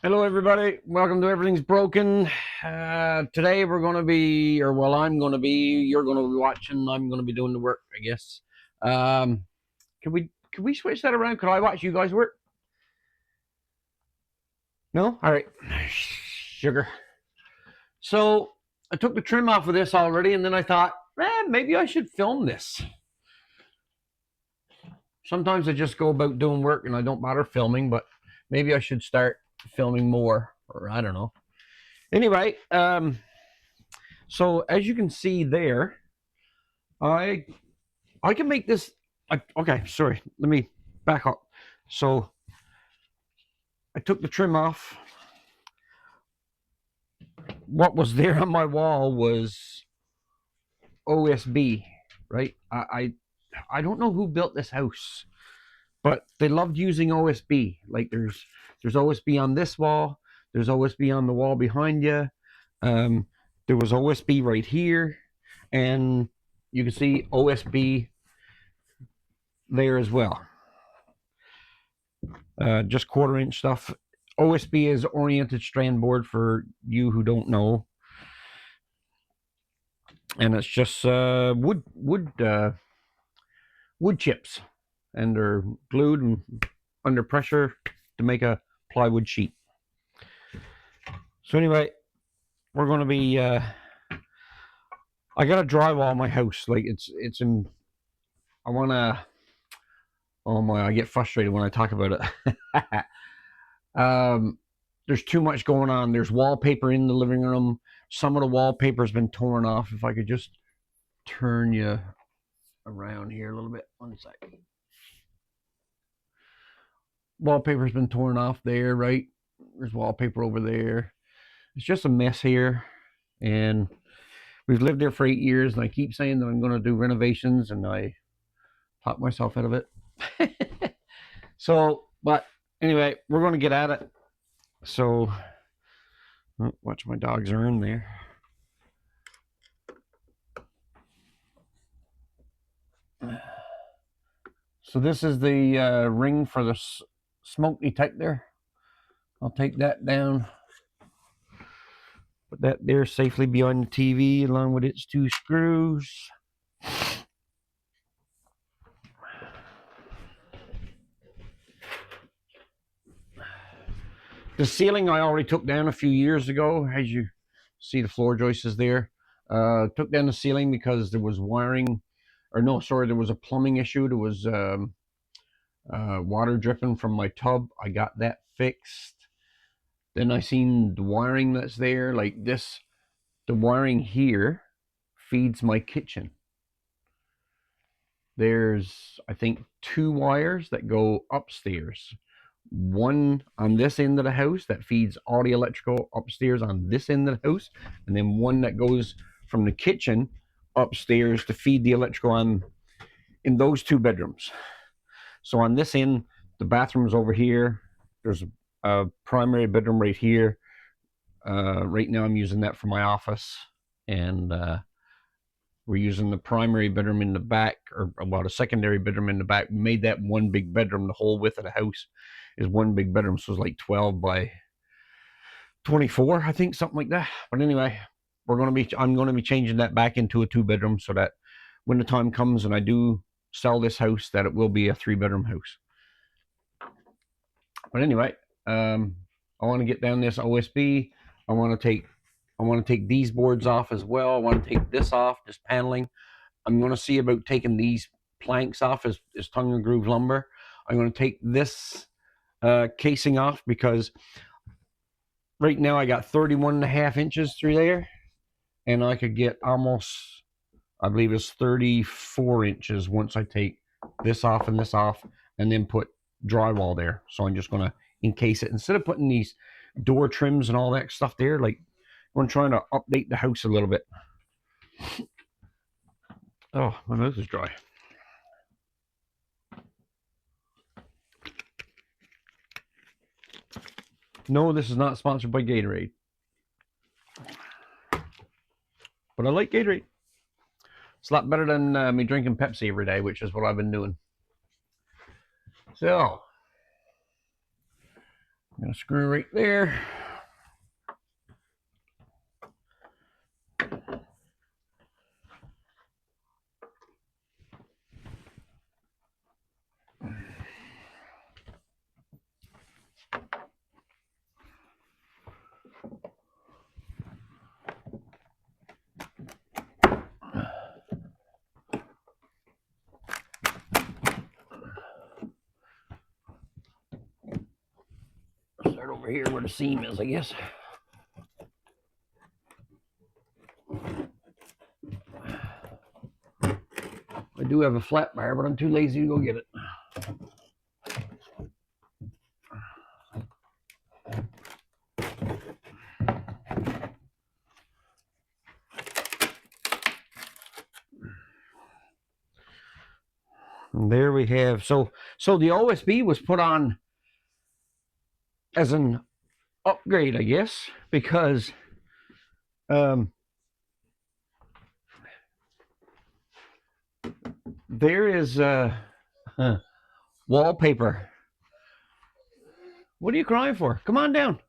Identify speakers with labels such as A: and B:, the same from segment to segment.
A: Hello, everybody. Welcome to Everything's Broken. Today we're going to be, or well, I'm going to be. You're going to be watching. I'm going to be doing the work, I guess. Can we switch that around? Could I watch you guys work? No. All right. Sugar. So I took the trim off of this already, and then I thought, maybe I should film this. Sometimes I just go about doing work and I don't bother filming, but maybe I should start filming more, or I don't know. Anyway, so as you can see there, I I can make this. Okay, sorry. Let me back up. So I took the trim off. What was there on my wall was OSB, right? I don't know who built this house, but they loved using OSB. Like there's OSB on this wall. There's OSB on the wall behind you. Um, there was OSB right here, and you can see OSB there as well. Just 1/4 inch stuff. OSB is oriented strand board for you who don't know, and it's just wood chips, and they're glued and under pressure to make a plywood sheet. So anyway, we're going to be. I got to drywall my house. Like it's in. I want to. Oh my! I get frustrated when I talk about it. There's too much going on. There's wallpaper in the living room. Some of the wallpaper's been torn off. If I could just turn you around here a little bit. 1 second. Wallpaper's been torn off there, right? There's wallpaper over there. It's just a mess here. And we've lived there for 8 years, and I keep saying that I'm going to do renovations, and I talk myself out of it. So, but anyway, we're going to get at it. So, watch my dogs are in there. So this is the ring for the smoke detector. I'll take that down. Put that there safely behind the TV along with its 2 screws. The ceiling I already took down a few years ago. As you see, the floor joist is there. Took down the ceiling because there was wiring, or no, sorry, there was a plumbing issue. There was water dripping from my tub. I got that fixed. Then I seen the wiring that's there, like this. The wiring here feeds my kitchen. There's, I think, 2 wires that go upstairs. One on this end of the house that feeds all the electrical upstairs on this end of the house, and then one that goes from the kitchen upstairs to feed the electrical on in those 2 bedrooms. So on this end, the bathroom's over here. There's a primary bedroom right here. Right now I'm using that for my office, and we're using the primary bedroom in the back, or about a secondary bedroom in the back. We made that one big bedroom. The whole width of the house is one big bedroom, so it's like 12 by 24, I think, something like that. But anyway, I'm going to be changing that back into a 2-bedroom, so that when the time comes and I do sell this house, that it will be a 3-bedroom house. But anyway, I want to get down this OSB. I want to take these boards off as well. I want to take this off, this paneling. I'm going to see about taking these planks off as tongue and groove lumber. I'm going to take this casing off because right now I got 31.5 inches through there, and I could get almost, I believe it's 34 inches once I take this off, and then put drywall there. So I'm just going to encase it instead of putting these door trims and all that stuff there. Like, I'm trying to update the house a little bit. Oh, my mouth is dry. No, this is not sponsored by Gatorade. But I like Gatorade. It's a lot better than me drinking Pepsi every day, which is what I've been doing. So, Got a screw right there. Start over here where the seam is, I guess. I do have a flat bar, but I'm too lazy to go get it. And there we have, so the OSB was put on as an upgrade, I guess, because there is wallpaper. What are you crying for? Come on down.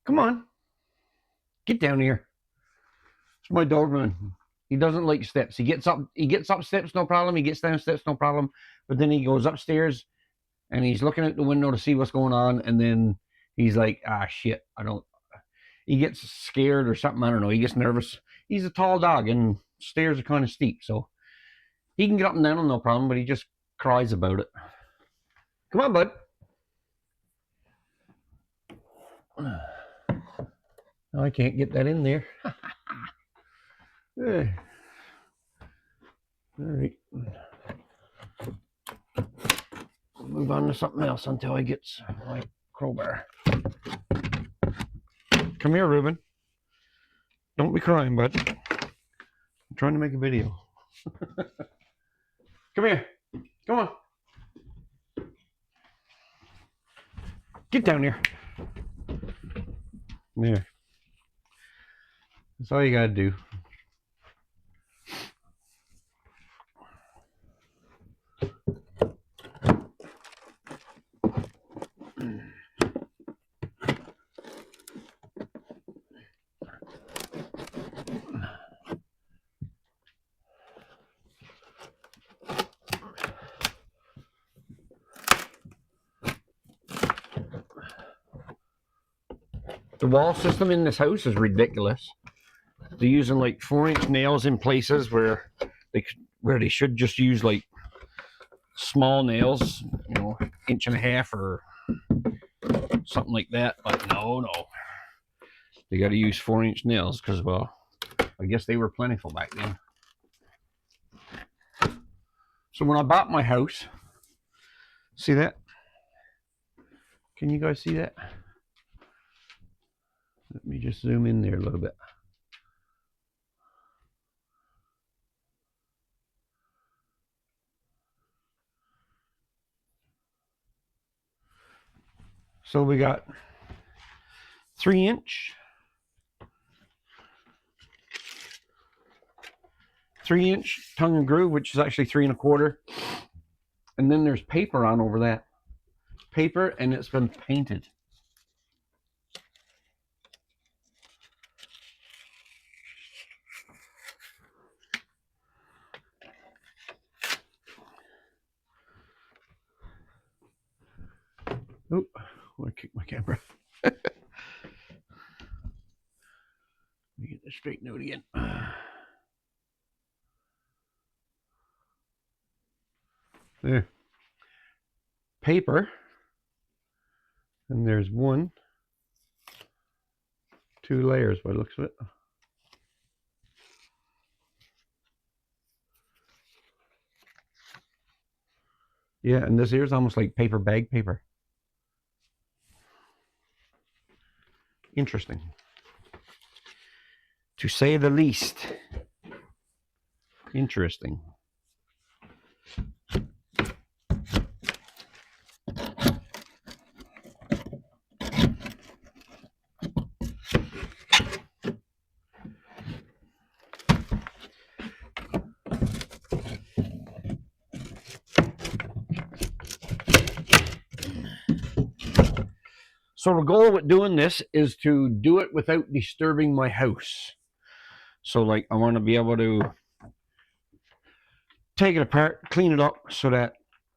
A: Come on. Get down here. It's my Doberman. He doesn't like steps. He gets up steps, no problem. He gets down steps, no problem. But then he goes upstairs and he's looking out the window to see what's going on, and then he's like, ah shit, I don't he gets scared or something, I don't know. He gets nervous. He's a tall dog and stairs are kind of steep, so he can get up and down no problem, but he just cries about it. Come on, bud. I can't get that in there. All right. Move on to something else until I get my crowbar. Come here, Ruben. Don't be crying, bud. I'm trying to make a video. Come here. Come on. Get down here. There. That's all you gotta do. The wall system in this house is ridiculous. They're using like 4-inch nails in places where they should just use like small nails, you know, 1.5 or something like that. But no, they got to use 4-inch nails because, well, I guess they were plentiful back then. So when I bought my house, see that? Can you guys see that? Let me just zoom in there a little bit. So we got 3-inch, 3-inch tongue and groove, which is actually 3 1/4, and then there's paper on over that. Paper, and it's been painted. Oh, I kicked my camera. Let me get this straightened out again. There. Paper. And there's 1, 2 layers by the looks of it. Yeah, and this here is almost like paper bag paper. Interesting, to say the least. Interesting. So the goal with doing this is to do it without disturbing my house. So like I want to be able to take it apart, clean it up, so that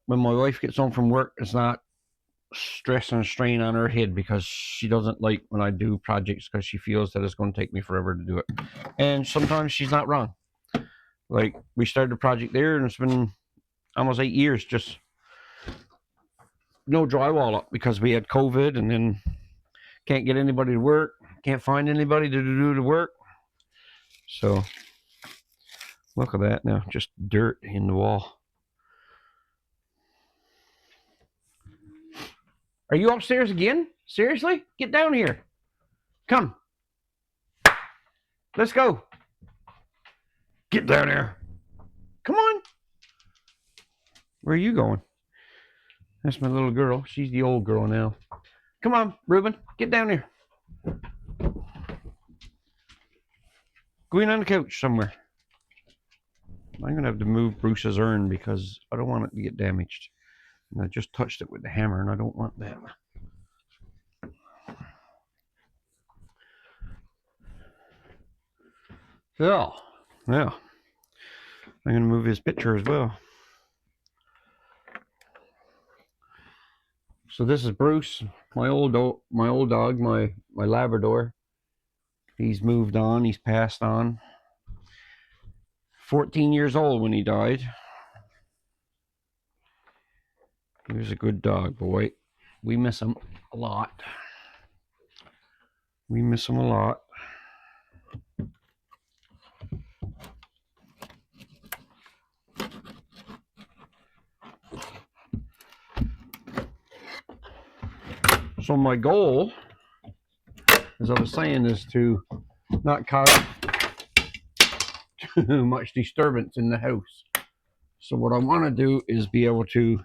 A: when my wife gets home from work, it's not stress and strain on her head, because she doesn't like when I do projects, because she feels that it's going to take me forever to do it. And sometimes she's not wrong. Like we started a project there and it's been almost 8 years just no drywall up because we had COVID, and then can't get anybody to work, can't find anybody to do the work. So look at that now, just dirt in the wall. Are you upstairs again? Seriously? Get down here. Come. Let's go. Get down here. Come on. Where are you going? That's my little girl. She's the old girl now. Come on, Reuben. Get down here. Go in on the couch somewhere. I'm going to have to move Bruce's urn because I don't want it to get damaged. And I just touched it with the hammer and I don't want that. So, yeah. I'm going to move his picture as well. So this is Bruce, my old dog, my Labrador. He's moved on. He's passed on. 14 years old when he died. He was a good dog, boy. We miss him a lot. We miss him a lot. So my goal, as I was saying, is to not cause too much disturbance in the house. So what I want to do is be able to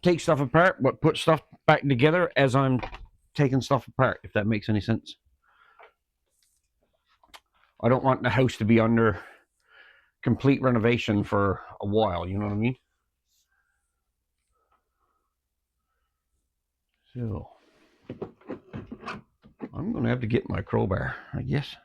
A: take stuff apart, but put stuff back together as I'm taking stuff apart, if that makes any sense. I don't want the house to be under complete renovation for a while, you know what I mean? So I'm going to have to get my crowbar, I guess.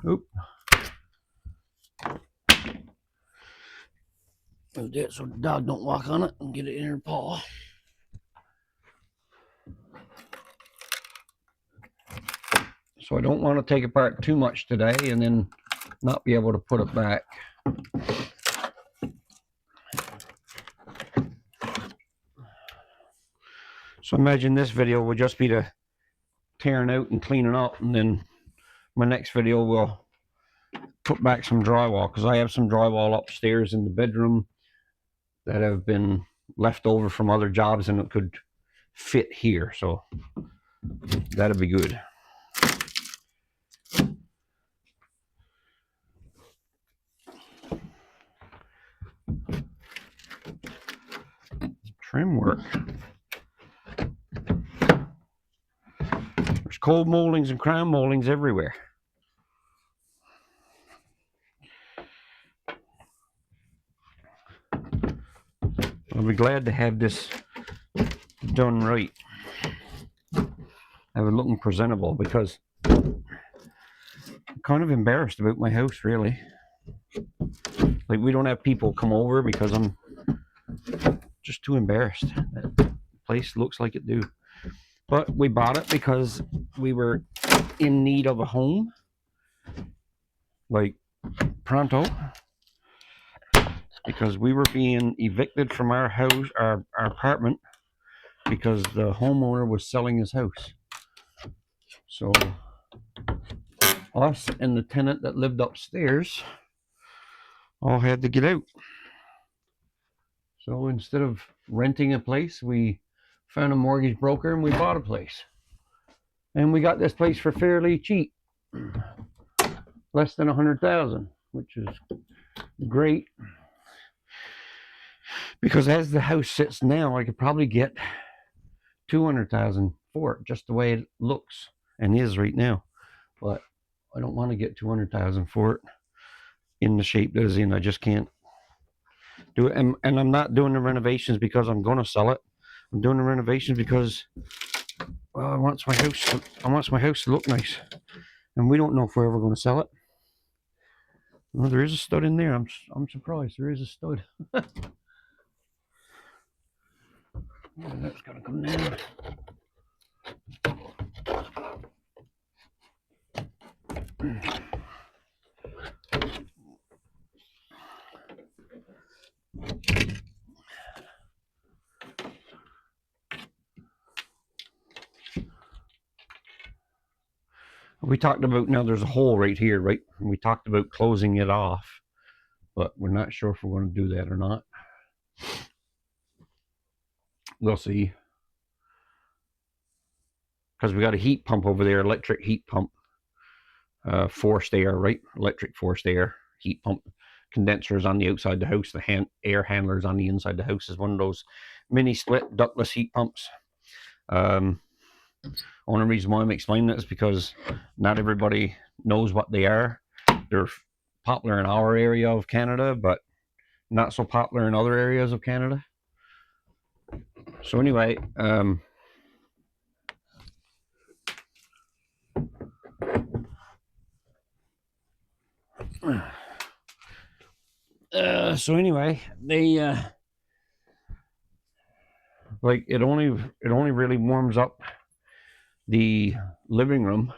A: Oop. Do it so the dog don't walk on it and get it in her paw. So I don't want to take apart too much today and then not be able to put it back. So imagine this video will just be the tearing out and cleaning up, and then my next video will put back some drywall, because I have some drywall upstairs in the bedroom that have been left over from other jobs and it could fit here, so that'll be good. Trim work. There's cold moldings and crown moldings everywhere. I'll be glad to have this done right. Have it looking presentable, because I'm kind of embarrassed about my house, really. Like, we don't have people come over because I'm just too embarrassed. That place looks like it do. But we bought it because we were in need of a home, like pronto, because we were being evicted from our house, our apartment, because the homeowner was selling his house. So us and the tenant that lived upstairs all had to get out. So instead of renting a place, we found a mortgage broker and we bought a place. And we got this place for fairly cheap, less than $100,000, which is great. Because as the house sits now, I could probably get 200,000 for it, just the way it looks and is right now. But I don't want to get 200,000 for it in the shape that it's in. I just can't do it. And I'm not doing the renovations because I'm going to sell it. I'm doing the renovations because, well, I want my house to look nice, and we don't know if we're ever going to sell it. Well, there is a stud in there. I'm surprised there is a stud. That's got to come down. We talked about, now there's a hole right here, right? And we talked about closing it off, but we're not sure if we're going to do that or not. We'll see. Because we got a heat pump over there, electric heat pump, forced air, right? Electric forced air heat pump. Condensers on the outside the house. The air handlers on the inside the house is one of those mini split ductless heat pumps. Only reason why I'm explaining it is because not everybody knows what they are. They're popular in our area of Canada, but not so popular in other areas of Canada. So anyway, they like it only really warms up the living room,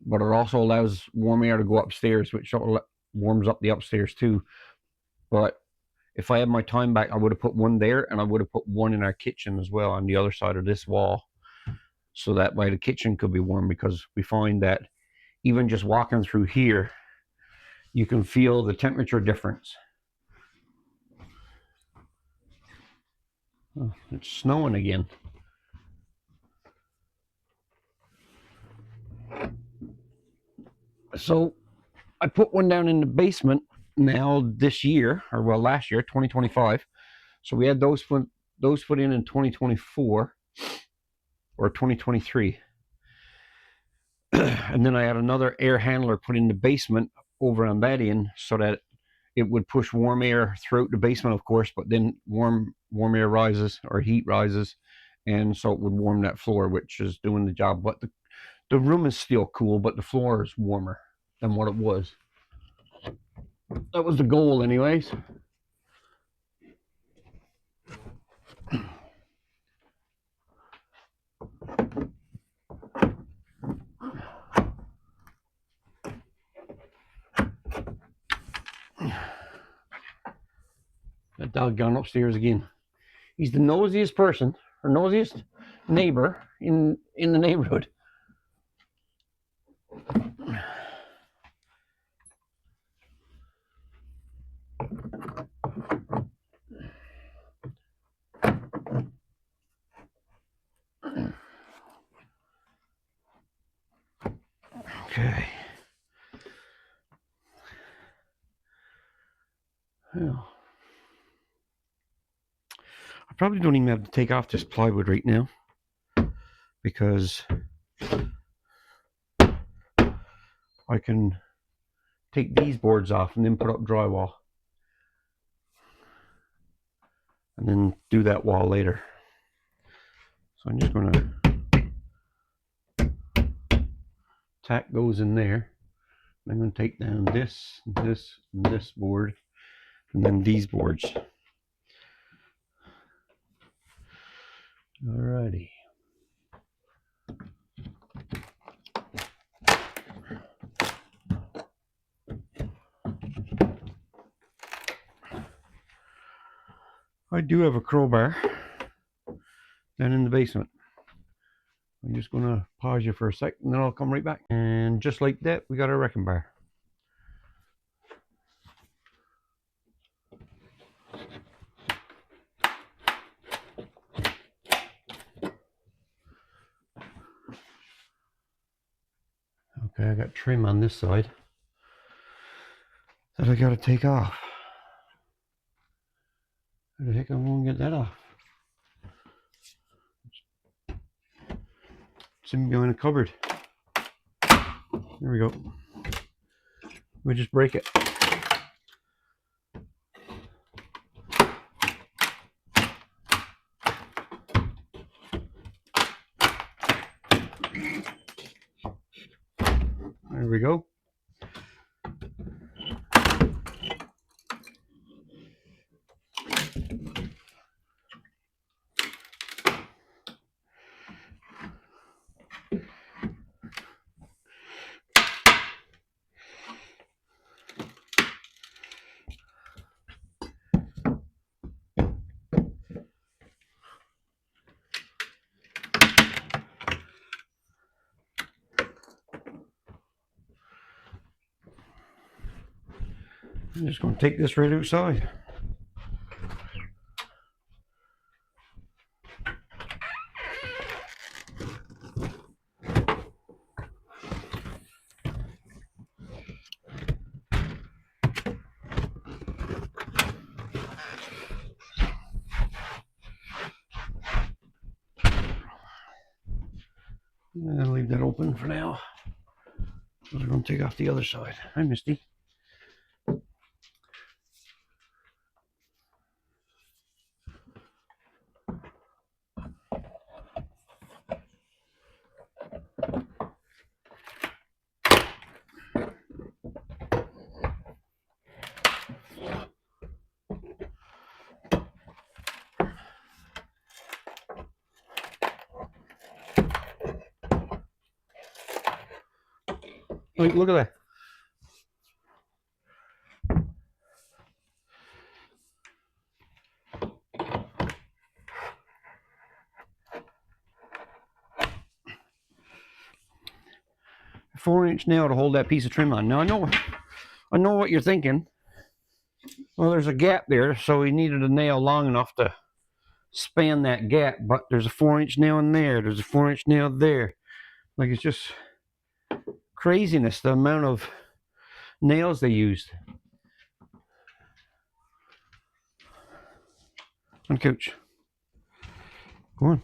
A: but it also allows warm air to go upstairs, which warms up the upstairs too. But if I had my time back, I would have put one there, and I would have put one in our kitchen as well on the other side of this wall, so that way the kitchen could be warm, because we find that even just walking through here, you can feel the temperature difference. Oh, it's snowing again. So I put one down in the basement now this year, or well, last year, 2025. So we had those put in 2024 or 2023. And then I had another air handler put in the basement over on that end, so that it would push warm air throughout the basement, of course, but then warm air rises, or heat rises, and so it would warm that floor, which is doing the job. But the room is still cool, but the floor is warmer than what it was. That was the goal anyways. That dog gone upstairs again. He's the nosiest person, or nosiest neighbor in the neighborhood. Okay. Well, I probably don't even have to take off this plywood right now, because I can take these boards off and then put up drywall, and then do that wall later. So I'm just going to tack those in there. I'm going to take down this, this, and this board, and then these boards. Alrighty. I do have a crowbar down in the basement. I'm just going to pause you for a sec, and then I'll come right back. And just like that, we got our wrecking bar. Okay, I got trim on this side that I got to take off. How the heck am I going to get that off? It's in behind a cupboard. There we go. We just break it. There we go. I'm just going to take this right outside. And leave that open for now. We're going to take off the other side. Hi, Misty. Look at that. A 4-inch nail to hold that piece of trim on. Now I know what you're thinking. Well, there's a gap there, so we needed a nail long enough to span that gap, but there's a 4-inch nail in there. There's a 4-inch nail there. Like, it's just craziness, the amount of nails they used. On couch. Go on.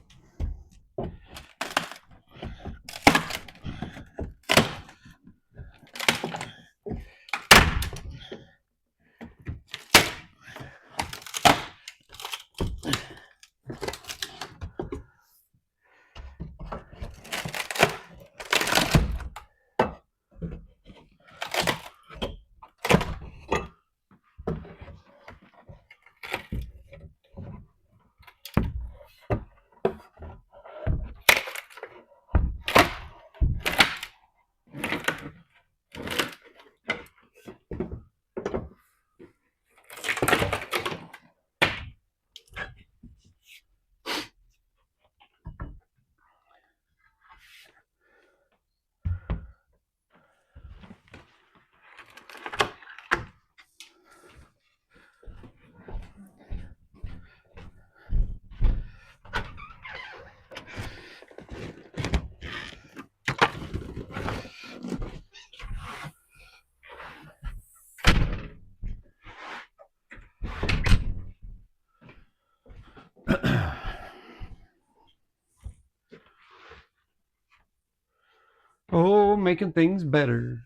A: Oh, making things better,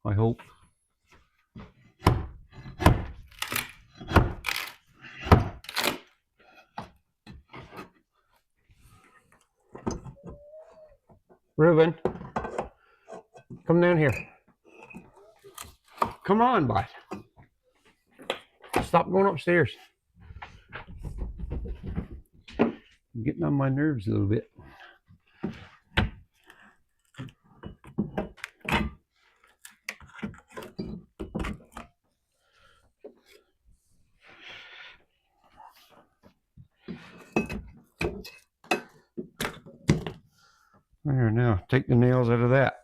A: I hope. Reuben, come down here. Come on, bud. Stop going upstairs. I'm getting on my nerves a little bit. There, now, take the nails out of that.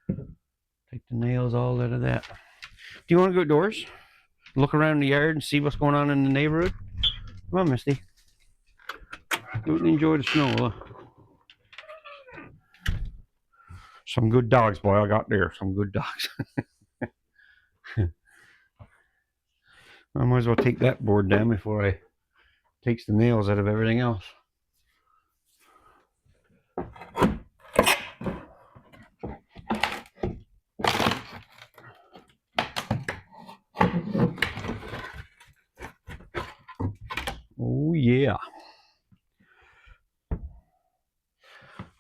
A: Take the nails all out of that. Do you want to go outdoors? Look around the yard and see what's going on in the neighborhood? Come on, Misty. Go and enjoy the snow. Huh? Some good dogs, boy, I got there. Some good dogs. I might as well take that board down before I takes the nails out of everything else.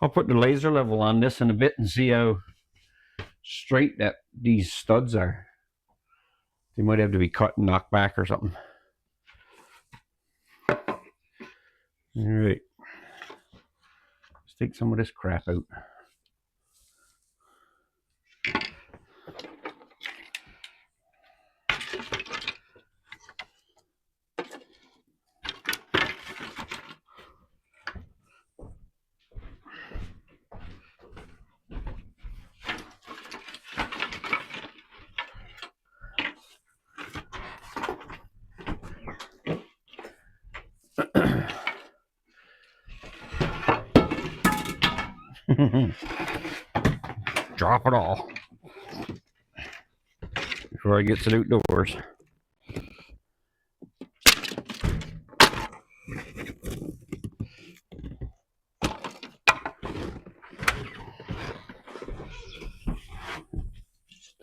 A: I'll put the laser level on this in a bit and see how straight that these studs are. They might have to be cut and knocked back or something. All right, let's take some of this crap out. Drop it all before I get to the outdoors.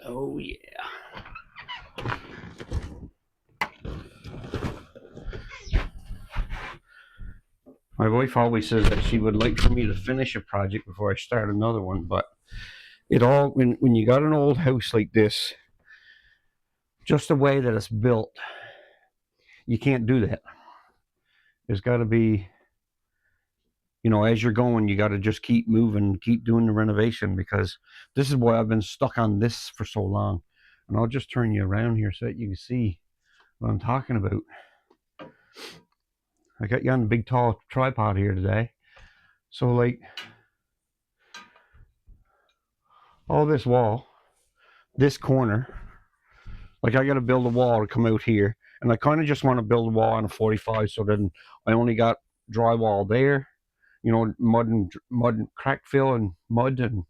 A: Oh yeah. My wife always says that she would like for me to finish a project before I start another one, but it all, when you got an old house like this, just the way that it's built, you can't do that. There's got to be, as you're going, you got to just keep moving, keep doing the renovation, because this is why I've been stuck on this for so long. And I'll just turn you around here so that you can see what I'm talking about. I got you on the big tall tripod here today. So like all this wall, this corner, like I got to build a wall to come out here. And I kind of just want to build a wall on a 45, so then I only got drywall there, mud and crack fill and mud and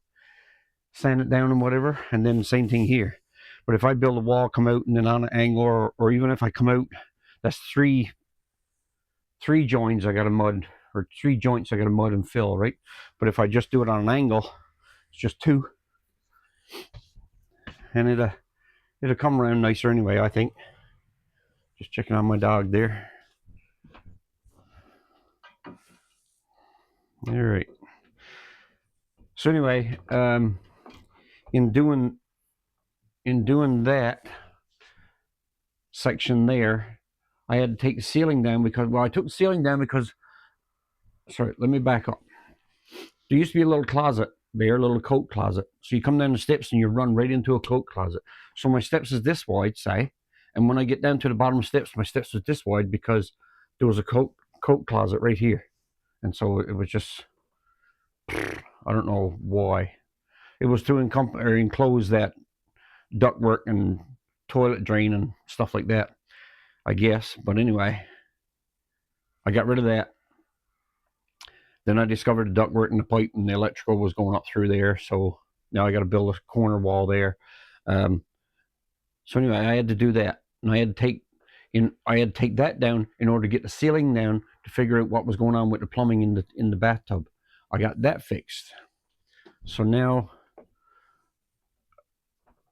A: sand it down and whatever. And then same thing here. But if I build a wall, come out and then on an angle, or even if I come out, that's three joints I got to mud, or 3 joints I got to mud and fill, right? But if I just do it on an angle, it's just 2. And it'll come around nicer anyway, I think. Just checking on my dog there. All right. So anyway, in doing that section there, I had to take the ceiling down because, I took the ceiling down because, sorry, let me back up. There used to be a little closet there, a little coat closet. So you come down the steps and you run right into a coat closet. So my steps is this wide, say, and when I get down to the bottom steps, my steps was this wide because there was a coat closet right here. And so it was just, I don't know why. It was to enclose that ductwork and toilet drain and stuff like that, I guess. But anyway, I got rid of that. Then I discovered the ductwork and the pipe and the electrical was going up through there. So now I got to build a corner wall there. So anyway, I had to do that, and I had to take that down in order to get the ceiling down to figure out what was going on with the plumbing in the bathtub. I got that fixed. So now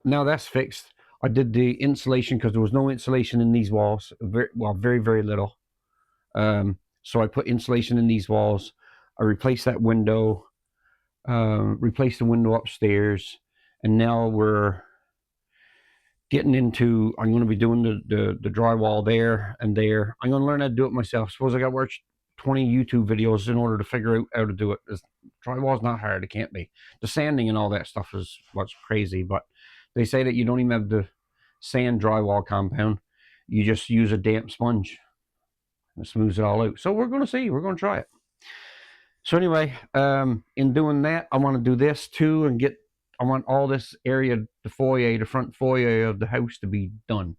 A: that's fixed. I did the insulation because there was no insulation in these walls. Very, very little. So I put insulation in these walls. I replaced that window, replaced the window upstairs, and now we're getting into, I'm going to be doing the drywall there and there. I'm going to learn how to do it myself. Suppose I got to watch 20 YouTube videos in order to figure out how to do it. Drywall's not hard. It can't be. The sanding and all that stuff is what's crazy, but they say that you don't even have to sand drywall compound. You just use a damp sponge. It smooths it all out. So we're going to see. We're going to try it. So anyway, in doing that, I want to do this too and I want all this area, the front foyer of the house to be done.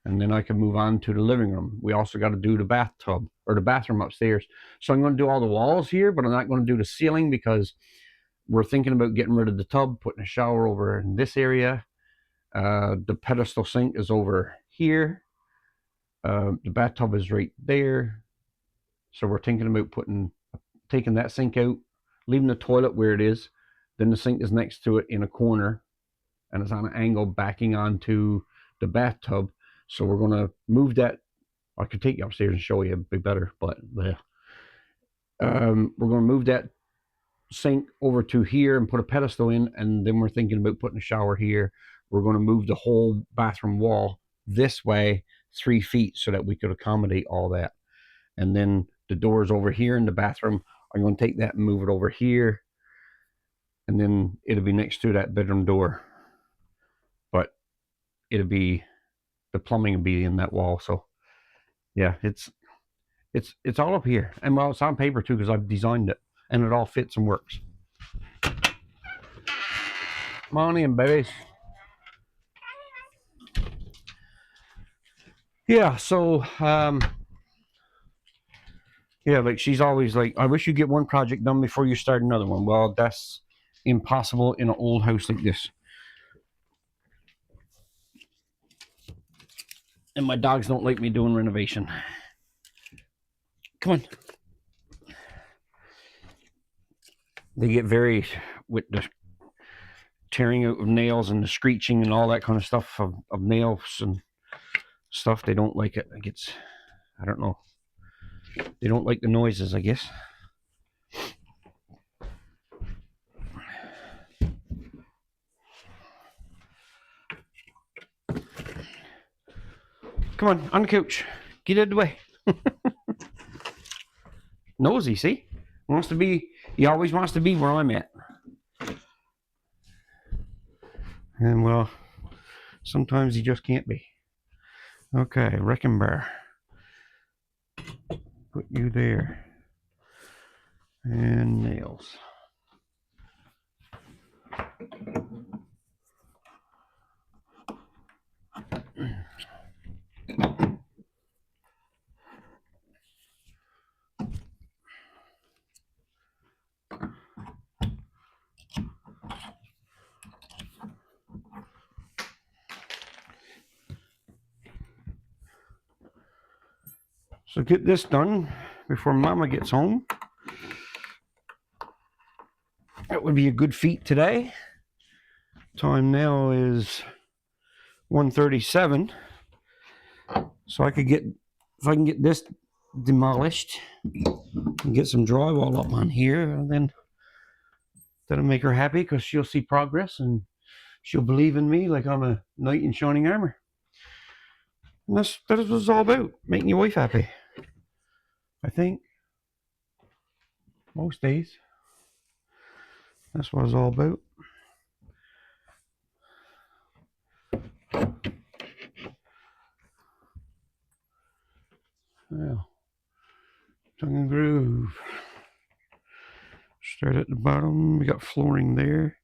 A: And then I can move on to the living room. We also got to do the bathtub or the bathroom upstairs. So I'm going to do all the walls here, but I'm not going to do the ceiling because we're thinking about getting rid of the tub, putting a shower over in this area. The pedestal sink is over here. The bathtub is right there. So we're thinking about taking that sink out, leaving the toilet where it is. Then the sink is next to it in a corner, and it's on an angle backing onto the bathtub. So we're going to move that. I could take you upstairs and show you, it'd be better, but we're going to move that sink over to here and put a pedestal in, and then we're thinking about putting a shower here. We're going to move the whole bathroom wall this way 3 feet so that we could accommodate all that. And then the doors over here in the bathroom, I'm going to take that and move it over here, and then it'll be next to that bedroom door. But it'll be, the plumbing will be in that wall. So yeah, it's all up here, and well, it's on paper too because I've designed it, and it all fits and works. Come on in, babies. Yeah, so yeah, like she's always like, I wish you get one project done before you start another one. Well, that's impossible in an old house like this. And my dogs don't like me doing renovation. Come on. They get very, with the tearing out of nails and the screeching and all that kind of stuff of nails and stuff. They don't like it. It gets, I don't know. They don't like the noises, I guess. Come on the couch. Get out of the way. Nosy, see? Wants to be, he always wants to be where I'm at. And well, sometimes he just can't be. Okay, wrecking bear. Put you there. And nails. So get this done before Mama gets home. That would be a good feat today. Time now is 1:37. So I could get, if I can get this demolished and get some drywall up on here, and then that'll make her happy because she'll see progress and she'll believe in me like I'm a knight in shining armor. And that is what it's all about, making your wife happy. I think most days that's what it's all about. Well, tongue and groove. Start at the bottom. We got flooring there.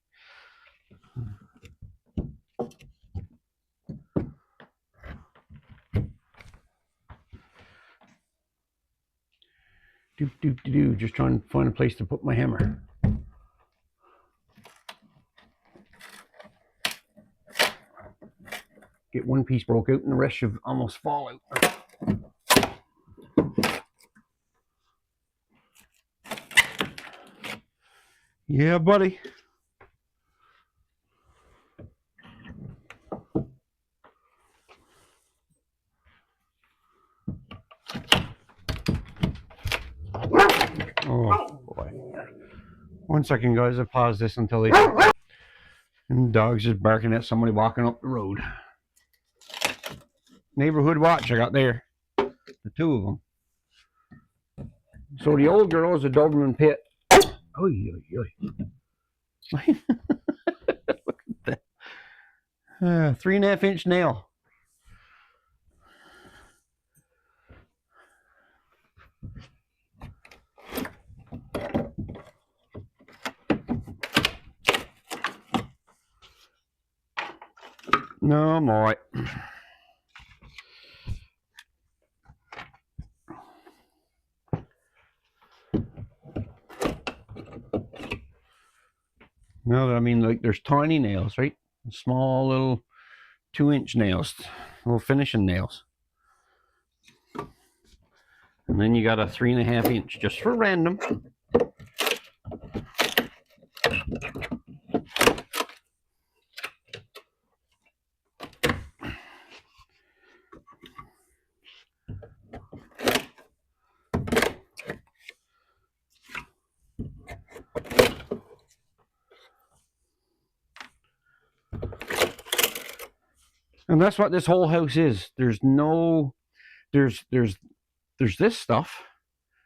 A: Just trying to find a place to put my hammer. Get one piece broke out and the rest should almost fall out. Yeah, buddy. Oh boy. 1 second, guys. I pause this until they. And the dog's just barking at somebody walking up the road. Neighborhood watch I got there. The two of them. So the old girl is a Doberman pit. Oy, oy, oy. Look at that. 3.5 inch nail. No, I'm all right. No, I mean, like, there's tiny nails, right? Small little 2-inch nails, little finishing nails. And then you got a 3.5 inch just for random. And that's what this whole house is. There's no, there's this stuff,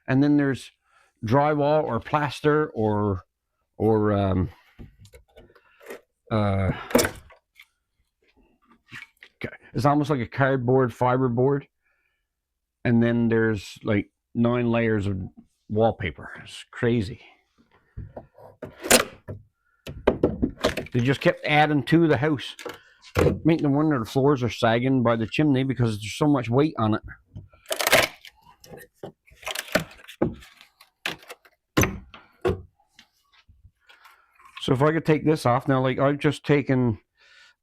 A: and then there's drywall or plaster or uh, it's almost like a cardboard fiberboard, and then there's like 9 layers of wallpaper. It's crazy. They just kept adding to the house. Make no wonder the floors are sagging by the chimney because there's so much weight on it. So if I could take this off now, like I've just taken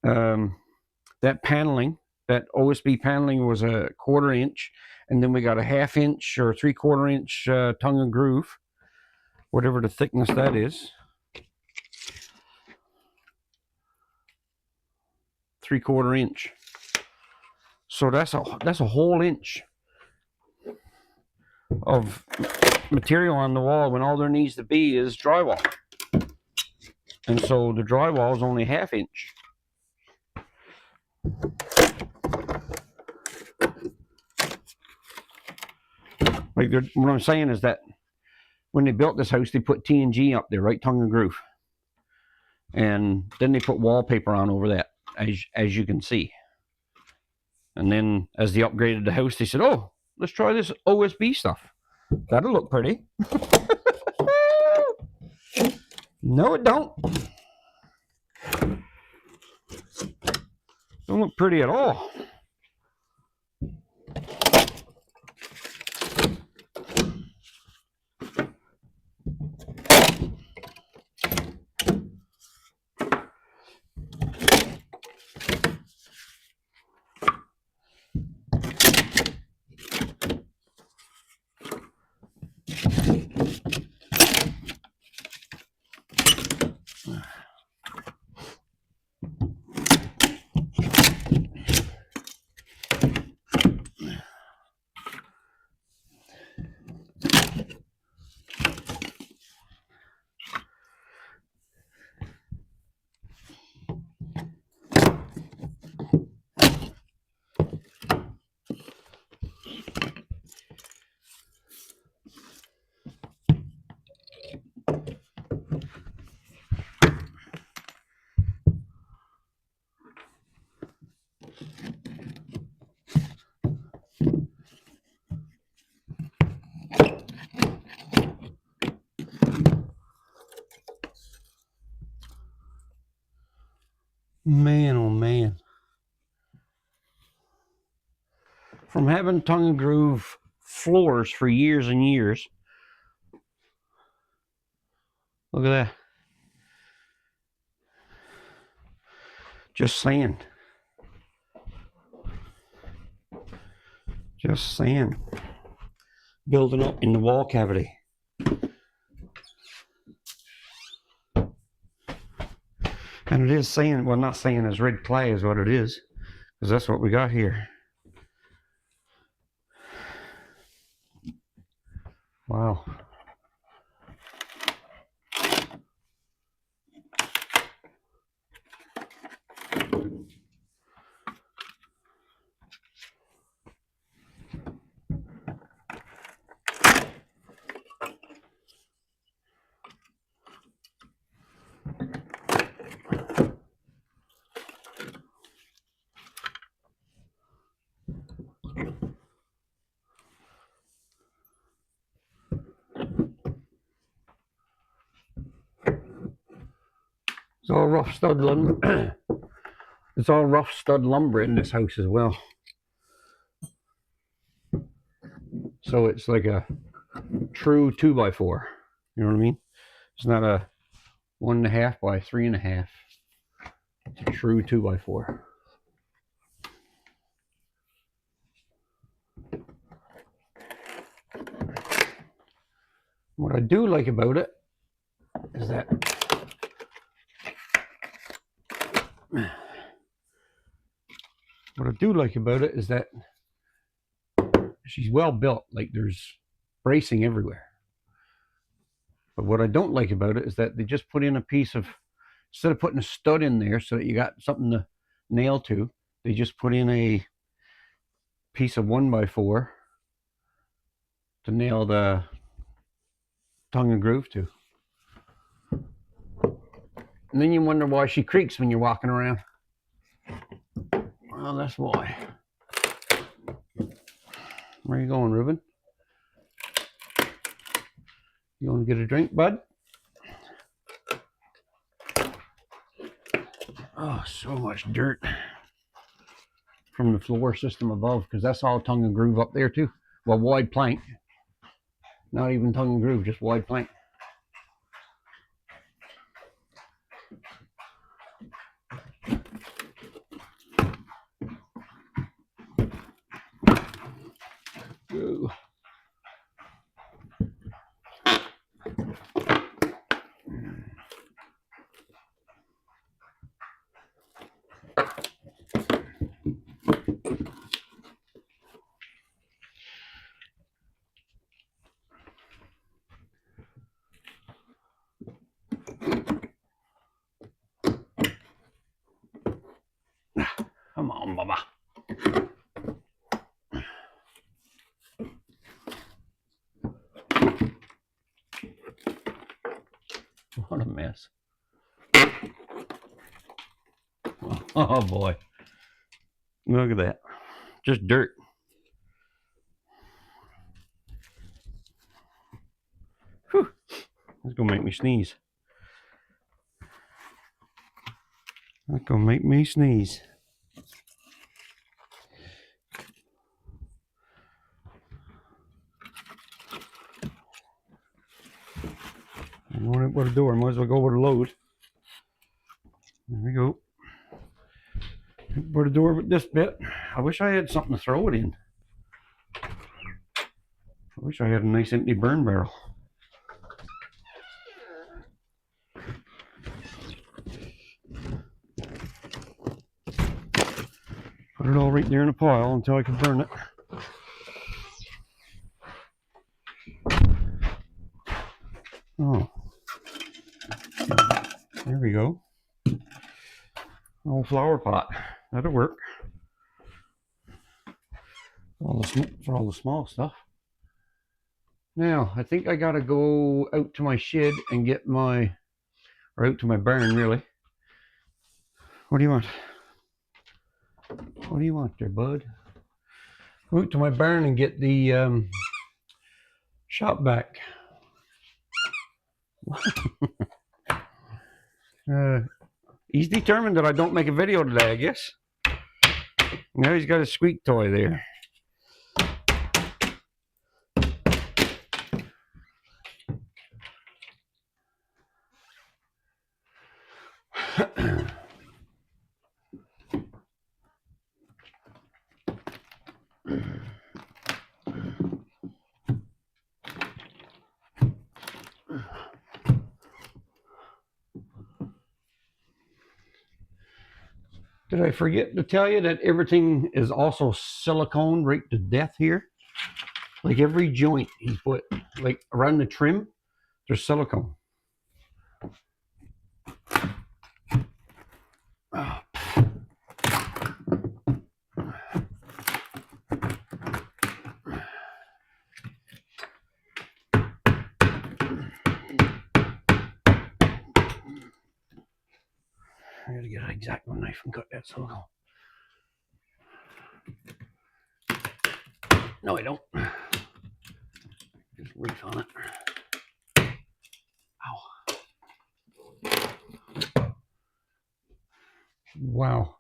A: that paneling, that OSB paneling was a 1/4 inch, and then we got a 1/2 inch or 3/4 inch tongue and groove, whatever the thickness that is. 3/4 inch. So that's a whole inch of material on the wall when all there needs to be is drywall. And so the drywall is only 1/2 inch. Like what I'm saying is that when they built this house, they put T&G up there, right, tongue and groove, and then they put wallpaper on over that, as you can see. And then as they upgraded the house, they said, "Oh, let's try this OSB stuff. That'll look pretty." No, it don't. Don't look pretty at all. Man, oh man. From having tongue and groove floors for years and years. Look at that. Just sand. Just sand. Building up in the wall cavity. And it is sand. Well, not sand, it's red clay is what it is. Because that's what we got here. Wow. It's all rough stud lumber. It's all rough stud lumber in this house as well. So it's like a true 2x4. You know what I mean? It's not a 1.5 by 3.5. It's a true 2x4. What I do like about it is that she's well built. Like there's bracing everywhere. But what I don't like about it is that they just put in a piece of, instead of putting a stud in there so that you got something to nail to, they just put in a piece of 1x4 to nail the tongue and groove to. And then you wonder why she creaks when you're walking around. Well, that's why. Where are you going, Ruben? You want to get a drink, bud? Oh, so much dirt from the floor system above, because that's all tongue and groove up there too. Well, wide plank. Not even tongue and groove, just wide plank. Ooh. Come on, Baba. What a mess. Oh boy. Look at that. Just dirt. Whew. That's gonna make me sneeze. That's gonna make me sneeze. I'm going up with the door. Might as well go with the load. There we go. Up the door with this bit. I wish I had something to throw it in. I wish I had a nice empty burn barrel. Put it all right there in a pile until I can burn it. Oh, there we go. Old flower pot. That'll work. For all the small stuff. Now, I think I gotta go out to my shed and get my, or out to my barn really. What do you want? What do you want there, bud? Go out to my barn and get the shop vac. He's determined that I don't make a video today, I guess. Now he's got a squeak toy there. Did I forget to tell you that everything is also silicone right to death here? Like every joint he put, like around the trim, there's silicone. Oh. I gotta get an X-Acto knife and cut that silicone. No, I don't. Just loose on it. Ow. Wow.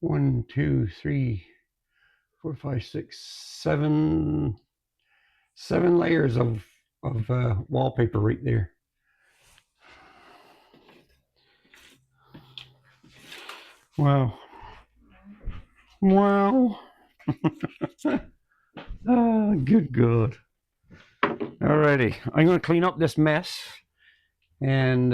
A: 1, 2, 3, 4, 5, 6, 7 layers of wallpaper right there. Wow. Wow. Oh, good God. Alrighty, I'm going to clean up this mess and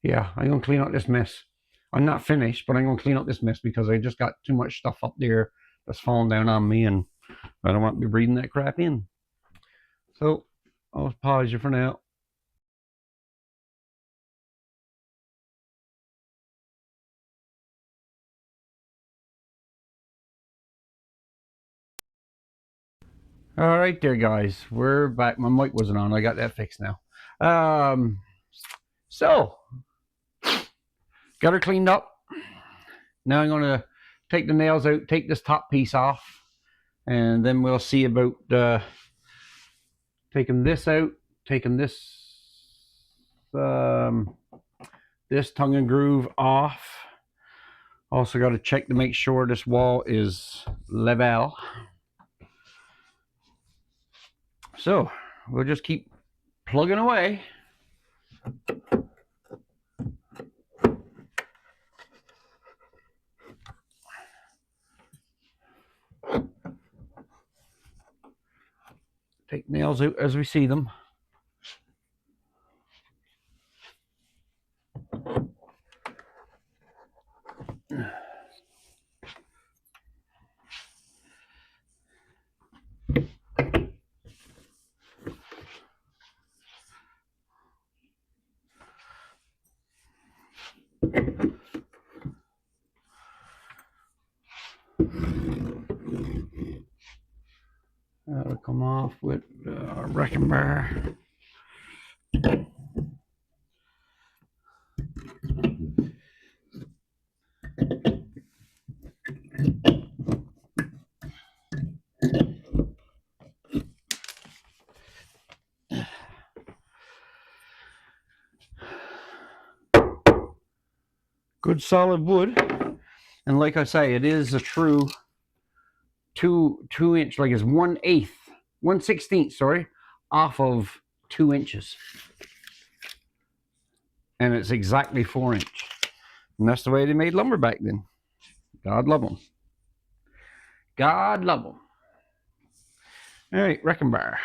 A: yeah, I'm going to clean up this mess. I'm not finished, but I'm going to clean up this mess because I just got too much stuff up there that's falling down on me and I don't want to be breathing that crap in. So I'll pause you for now. All right there, guys. We're back. My mic wasn't on. I got that fixed now. So, got her cleaned up. Now I'm going to take the nails out, take this top piece off, and then we'll see about taking this out, taking this tongue and groove off. Also got to check to make sure this wall is level. So we'll just keep plugging away. Take nails out as we see them. That'll come off with a wrecking bar. Good solid wood, and like I say, it is a true two inch, like it's 1/8, 1/16, sorry, off of 2 inches, and it's exactly 4 inch, and that's the way they made lumber back then. God love them. God love them. All right, wrecking bar.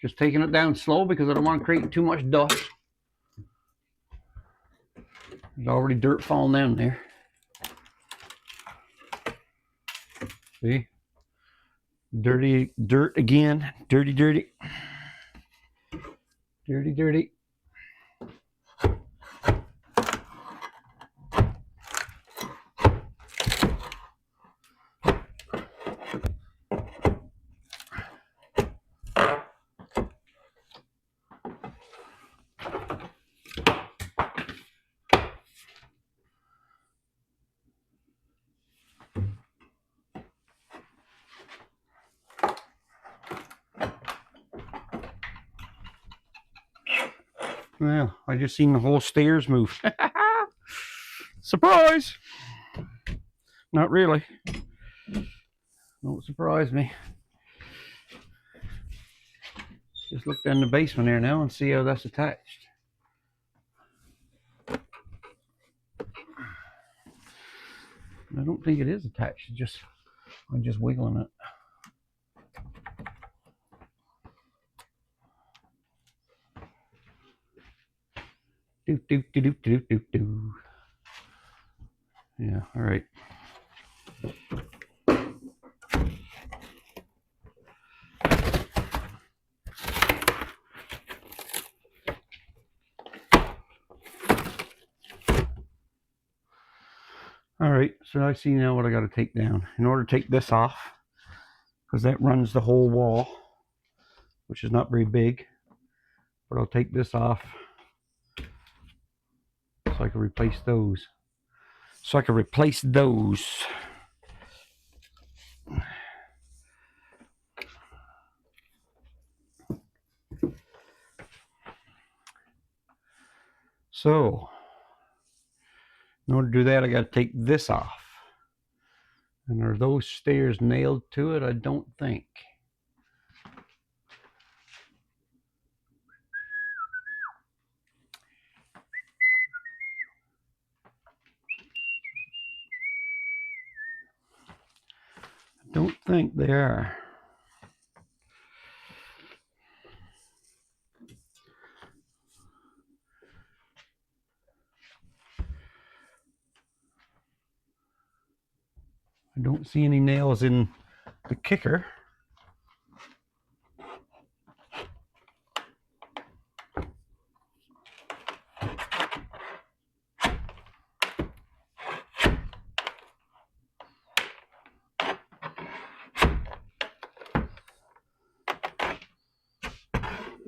A: Just taking it down slow because I don't want to create too much dust. There's already dirt falling down there. See? Dirty dirt again. Dirty, dirty. Dirty, dirty. Well, I just seen the whole stairs move. Surprise! Not really. Don't surprise me. Just look down the basement there now and see how that's attached. I don't think it is attached. I'm just wiggling it. Do do do do do do do. Yeah. All right. All right, so I see now what I got to take down. In order to take this off, because that runs the whole wall, which is not very big, but I'll take this off so I can replace those. So, in order to do that, I got to take this off. And are those stairs nailed to it? I don't think. Don't think they are. I don't see any nails in the kicker.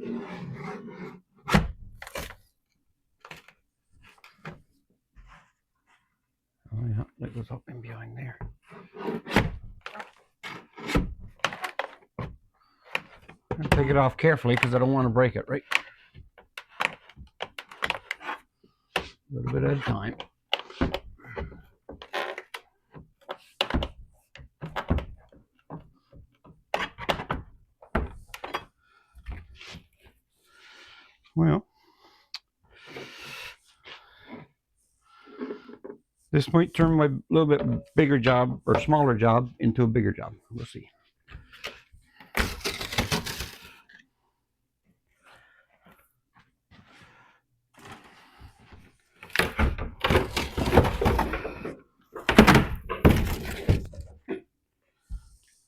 A: Oh yeah, that goes up and behind there. I'll take it off carefully because I don't want to break it, right? A little bit at a time. Well, this might turn my little bit bigger job or smaller job into a bigger job. We'll see.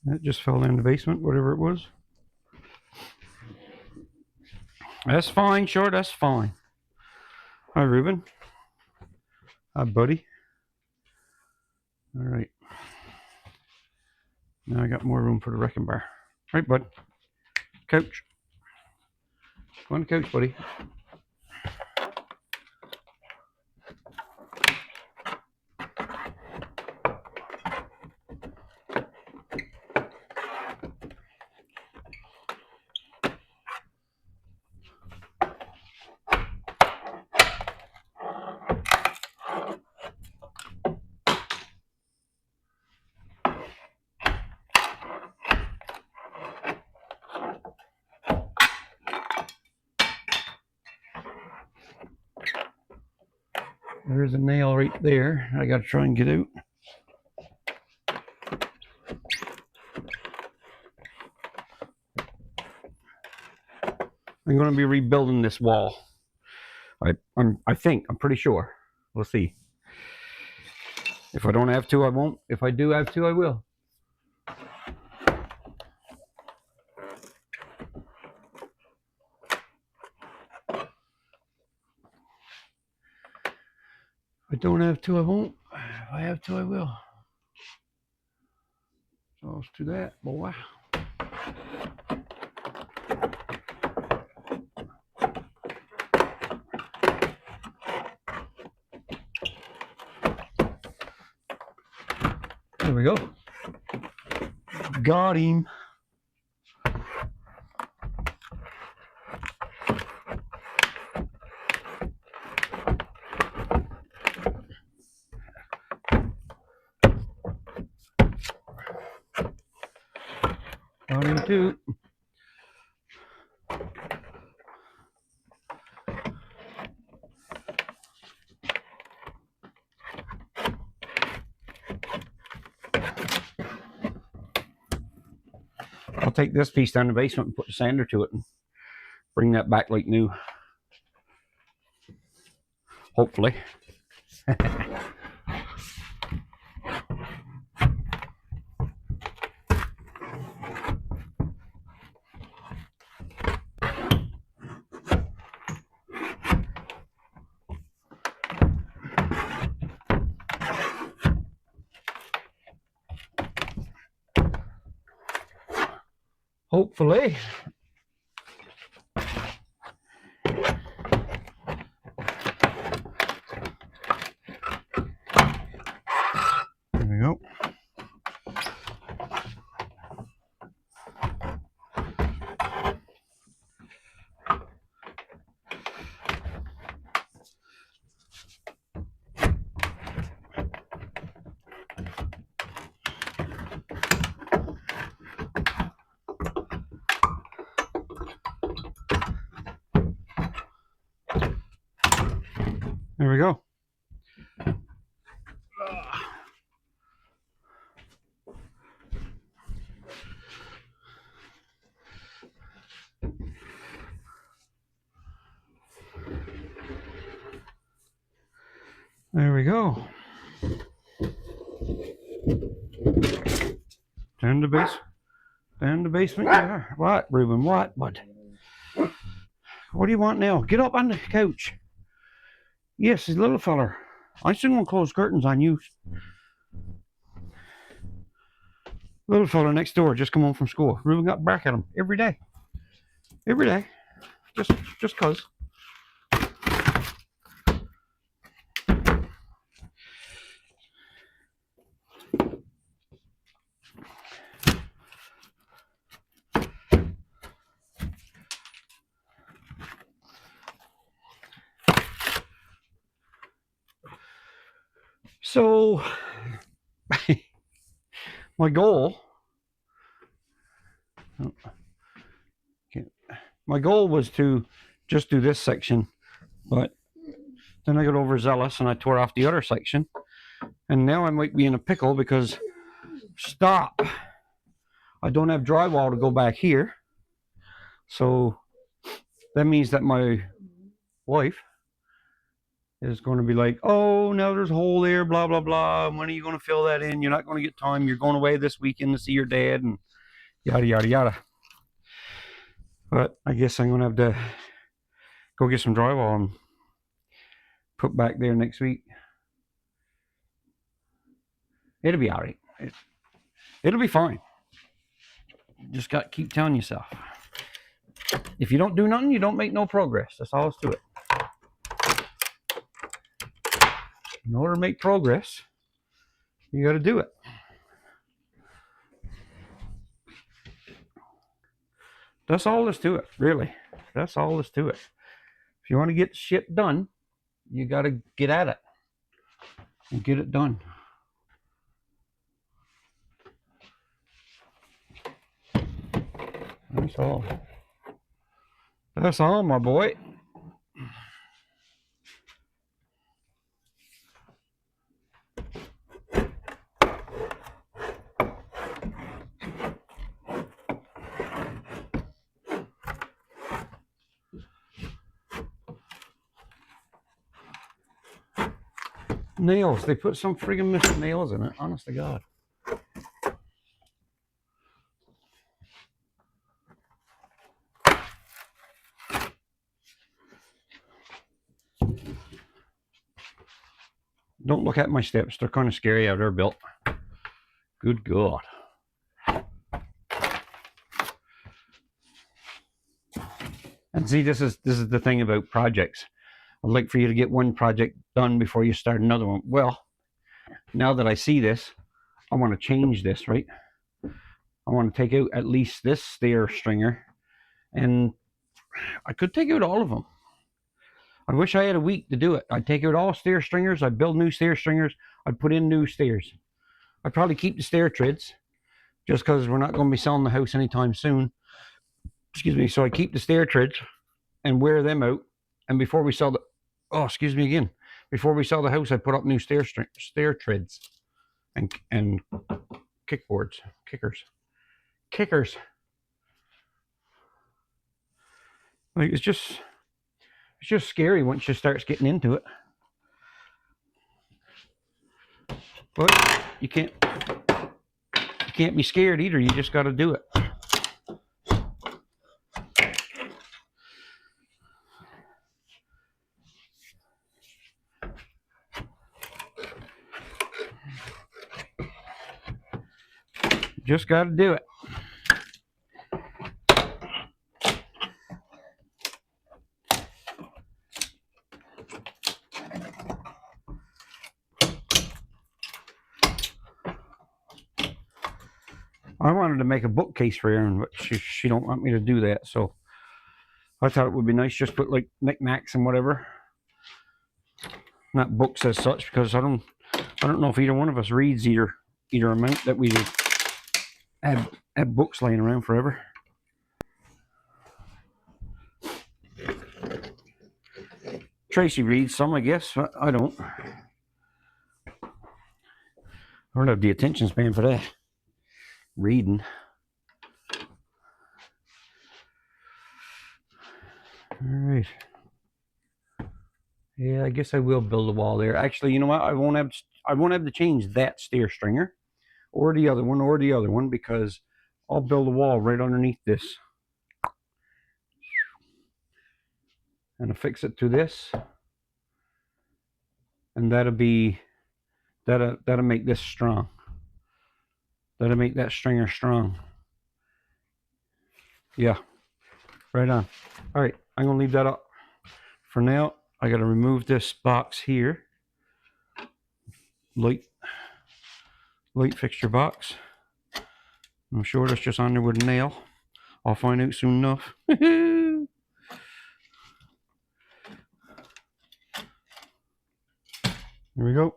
A: That just fell in the basement, whatever it was. That's fine, sure, that's fine. Hi, Ruben. Hi, buddy. All right. Now I got more room for the wrecking bar. All right, bud. Couch. Go on the couch, buddy. There's a nail right there. I got to try and get out. I'm going to be rebuilding this wall. I'm pretty sure. We'll see. If I don't have to, I won't. If I do have to, I will. If I don't have to, I won't. If I have to, I will. So let's do that, boy. There we go. Got him. Got him too. I'll take this piece down the basement and put the sander to it and bring that back like new. Hopefully. Hopefully. There we go. There we go. There we go. Down the basement. Yeah. What, Ruben? What? What do you want now? Get up on the couch. Yes, he's a little feller. I'm still gonna close curtains on you. Little fella next door just come home from school. Ruben got back at him every day. Every day. just cause. So my goal was to just do this section, but then I got overzealous and I tore off the other section, and now I might be in a pickle because I don't have drywall to go back here. So that means that my wife is going to be like, oh, now there's a hole there, blah, blah, blah. When are you going to fill that in? You're not going to get time. You're going away this weekend to see your dad, and yada, yada, yada. But I guess I'm going to have to go get some drywall and put back there next week. It'll be all right. It'll be fine. Just got to keep telling yourself. If you don't do nothing, you don't make no progress. That's all there's to it. In order to make progress, you got to do it. That's all there's to it, really. That's all there's to it. If you want to get shit done, you got to get at it and get it done. That's all. That's all, my boy. Nails. They put some friggin' missing nails in it. Honest to God. Don't look at my steps. They're kind of scary how they're built. Good God. And see, this is the thing about projects. I'd like for you to get one project done before you start another one. Well, now that I see this, I want to change this, right? I want to take out at least this stair stringer, and I could take out all of them. I wish I had a week to do it. I'd take out all stair stringers, I'd build new stair stringers, I'd put in new stairs. I'd probably keep the stair treads, just because we're not going to be selling the house anytime soon. Excuse me. So I keep the stair treads and wear them out. And before we sell before we sell the house, I put up new stair treads and kickers. Like it's just scary once you start getting into it. But you can't be scared either. You just got to do it. Just got to do it. I wanted to make a bookcase for Erin, but she don't want me to do that. So I thought it would be nice just put like knickknacks and whatever, not books as such, because I don't know if either one of us reads either amount that we have books laying around forever. Tracy reads some, I guess, but I don't. I don't have the attention span for that. Reading. All right. Yeah, I guess I will build a wall there. Actually, you know what? I won't have to change that stair stringer or the other one because I'll build a wall right underneath this. And affix it to this. And that'll make this strong. That'll make that stringer strong. Yeah. Right on. All right. I'm going to leave that up for now. I got to remove this box here. Light fixture box. I'm sure that's just on there with a nail. I'll find out soon enough. There we go.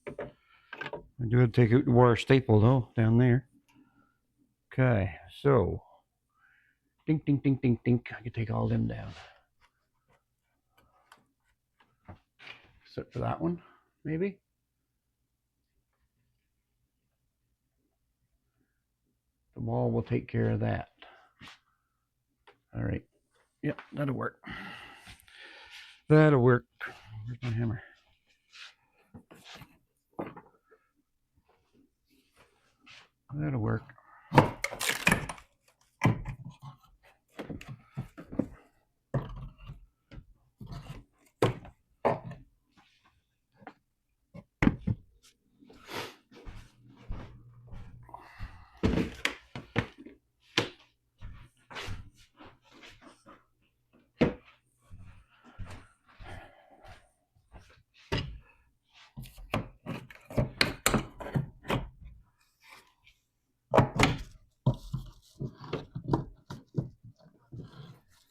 A: I do have to take out the wire staple though, down there. Okay, so dink, dink, dink, dink, dink. I can take all them down. Except for that one, maybe. The wall will take care of that. All right. Yep, that'll work. That'll work. Where's my hammer? That'll work.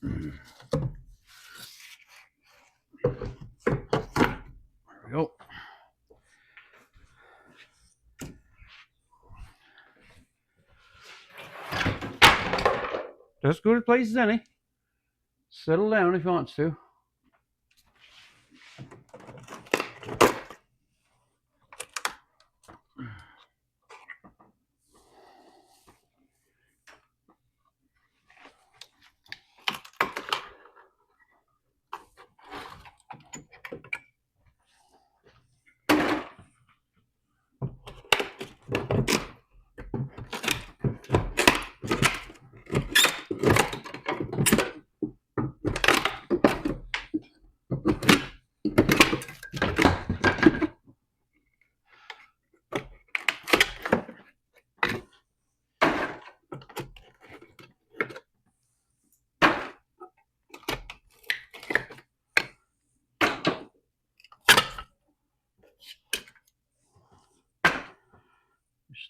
A: There we go. Just go to places, any. Settle down if you want to.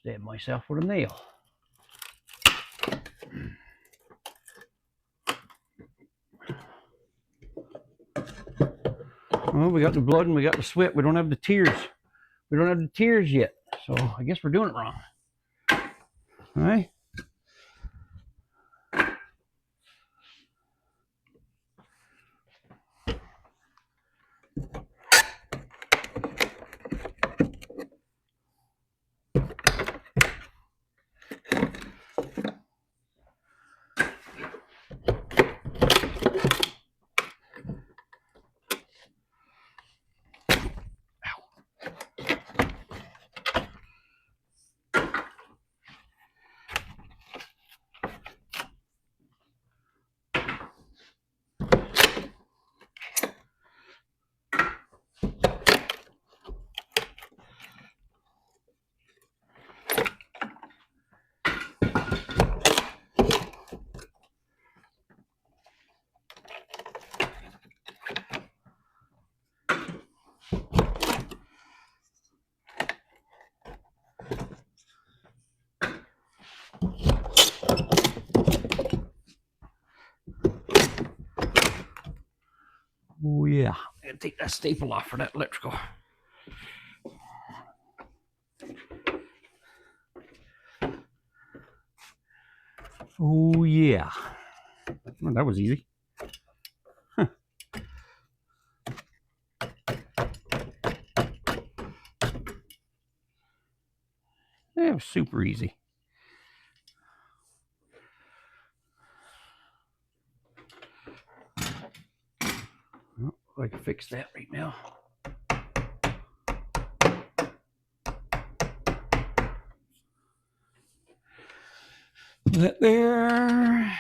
A: Stab myself with a nail. Well, we got the blood and we got the sweat. We don't have the tears. We don't have the tears yet. So I guess we're doing it wrong. All right. Oh yeah, I'm gonna take that staple off for that electrical. Oh yeah, well, that was easy. Huh. That was super easy. Well, I can fix that right now. That there.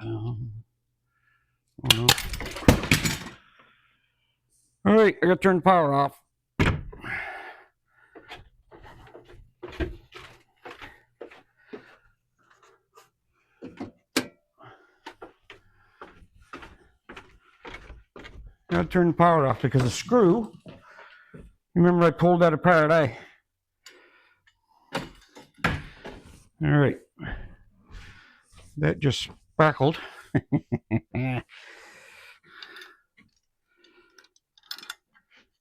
A: Oh no. All right, I gotta turn the power off.
B: Gotta turn the power off because the screw, remember I pulled that apart, all right, that just sparkled.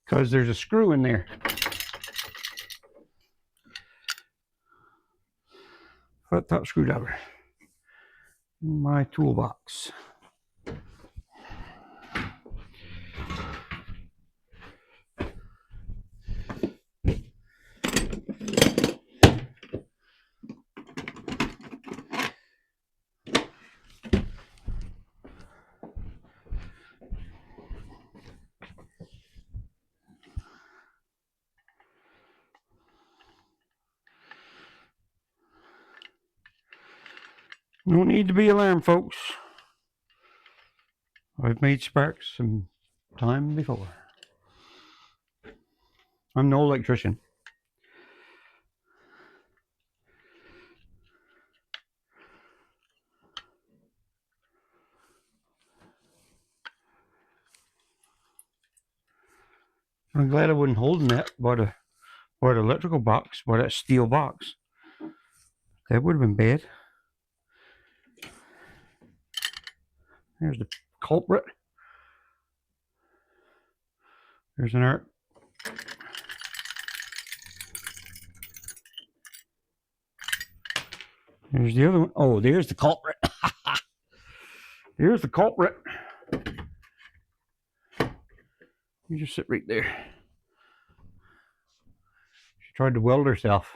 B: Because there's a screw in there. Flat top screwdriver in my toolbox. No need to be alarmed, folks. I've made sparks some time before. I'm no electrician. I'm glad I wasn't holding that by the electrical box, by that steel box. That would have been bad. There's the culprit. There's an arc. There's the other one. Oh, there's the culprit. There's the culprit. You just sit right there. She tried to weld herself.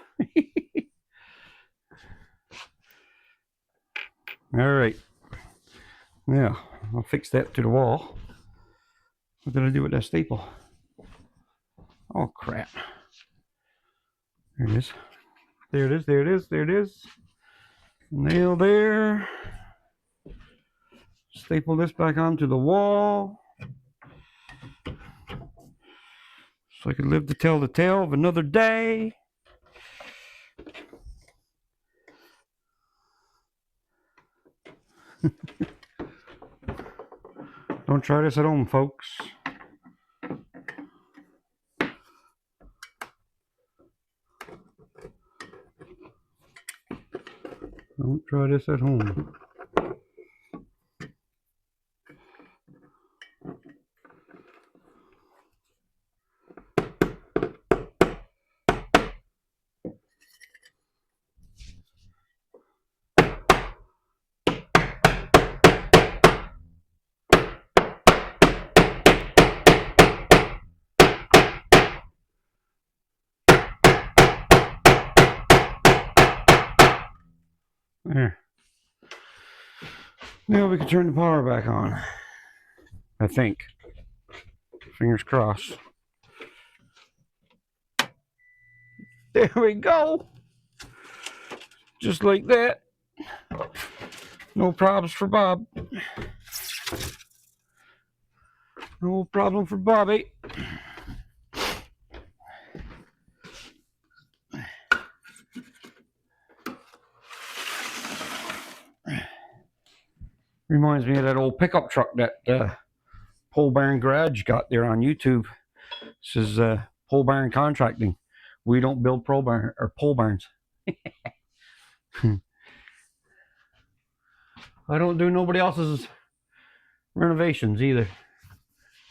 B: All right. Now, I'll fix that to the wall. What did I do with that staple? Oh, crap. There it is. There it is. There it is. There it is. Nail there. Staple this back onto the wall. So I could live to tell the tale of another day. Don't try this at home, folks. Don't try this at home. There. Now we can turn the power back on. I think. Fingers crossed. There we go. Just like that. No problems for Bob. No problem for Bobby. Reminds me of that old pickup truck that Pole Barn Garage got there on YouTube. This is Pole Barn Contracting. We don't build pole barns. I don't do nobody else's renovations either.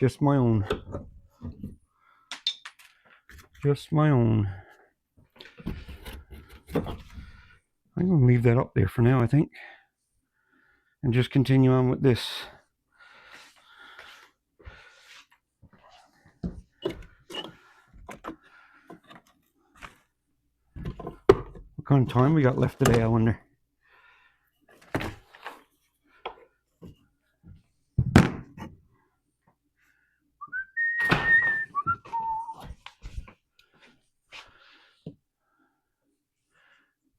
B: Just my own. Just my own. I'm going to leave that up there for now, I think. And just continue on with this. What kind of time we got left today, I wonder?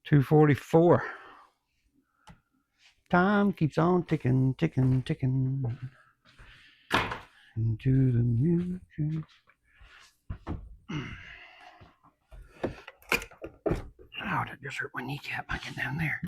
B: $2:44. Time keeps on ticking, ticking, ticking. Into the music. Oh, that just hurt my kneecap. I get down there.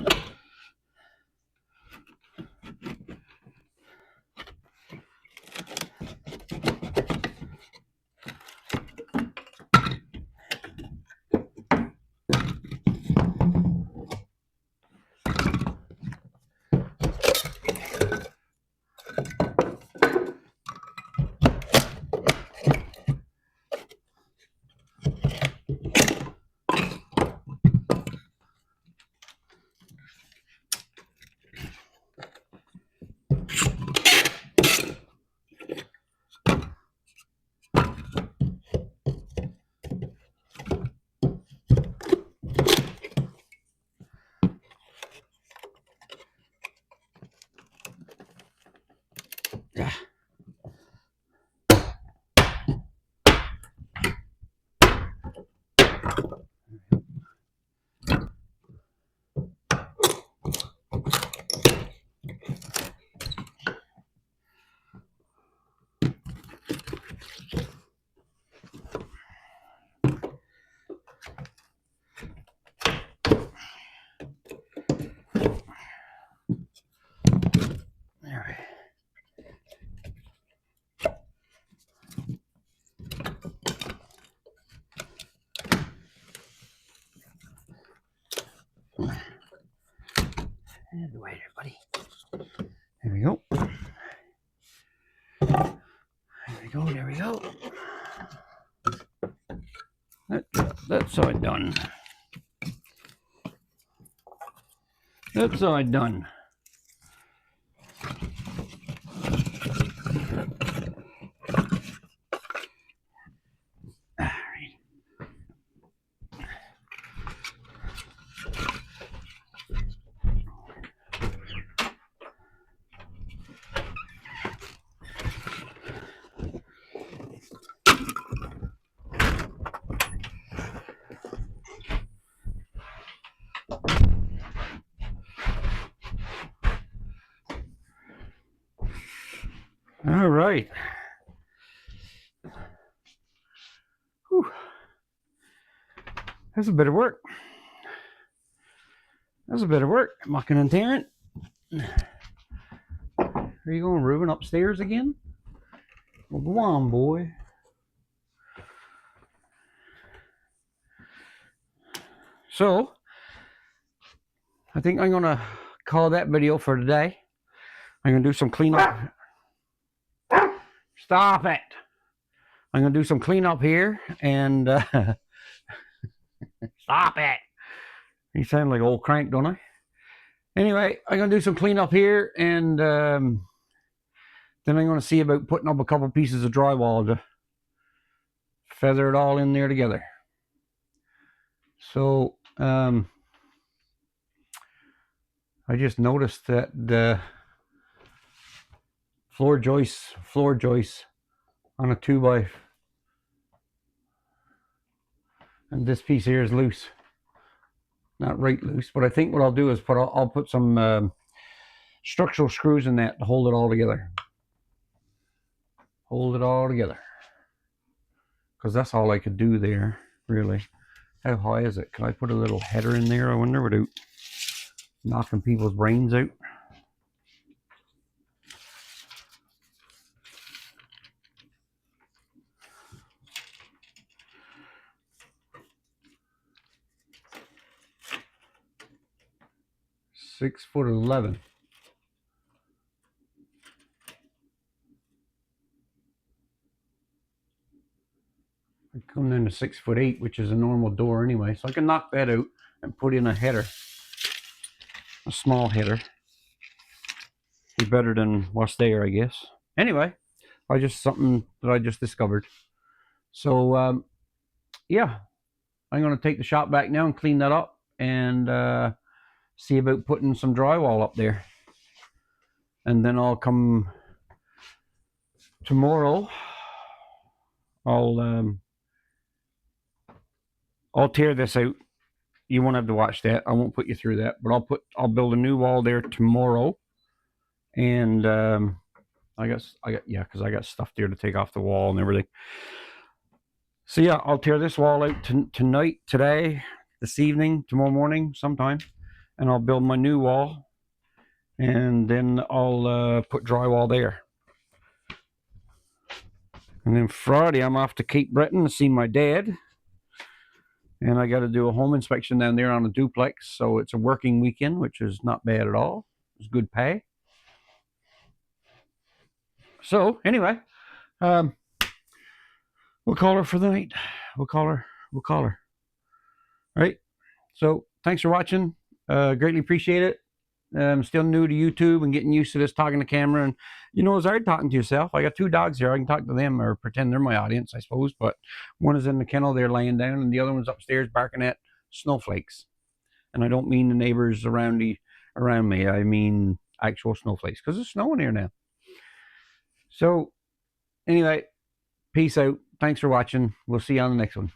B: Out of the way there, buddy. There we go. There we go. That's all done. That's all done. All right. Whew. That's a bit of work. That's a bit of work, mucking and tearing. Are you going Reuben upstairs again? Well, go on, boy. So, I think I'm going to call that video for today. I'm going to do some cleanup. Stop it. I'm going to do some cleanup here and stop it. You sound like old crank, don't I? Anyway, I'm going to do some cleanup here and then I'm going to see about putting up a couple pieces of drywall to feather it all in there together. So, I just noticed that the floor joists on a 2x, and this piece here is loose, not right loose, but I think what I'll do is I'll put some structural screws in that to hold it all together. Hold it all together, because that's all I could do there, really. How high is it? Can I put a little header in there, I wonder, without knocking people's brains out? (6'11". I come down to 6'8", which is a normal door anyway, so I can knock that out and put in a header, a small header. Be better than what's there, I guess. Anyway, something that I just discovered. So yeah, I'm going to take the shop back now and clean that up and see about putting some drywall up there. And then I'll come tomorrow. I'll tear this out. You won't have to watch that. I won't put you through that. But I'll build a new wall there tomorrow. And because I got stuff there to take off the wall and everything. So yeah, I'll tear this wall out tonight, today, this evening, tomorrow morning, sometime, and I'll build my new wall, and then I'll put drywall there. And then Friday, I'm off to Cape Breton to see my dad, and I got to do a home inspection down there on a duplex, so it's a working weekend, which is not bad at all. It's good pay. So anyway, we'll call her for the night. We'll call her. All right. So thanks for watching. Greatly appreciate it. I'm still new to YouTube and getting used to this talking to camera. And it's hard talking to yourself. I got two dogs here. I can talk to them or pretend they're my audience, I suppose. But one is in the kennel there laying down, and the other one's upstairs barking at snowflakes. And I don't mean the neighbors around me. I mean actual snowflakes, because it's snowing here now. So anyway, peace out. Thanks for watching. We'll see you on the next one.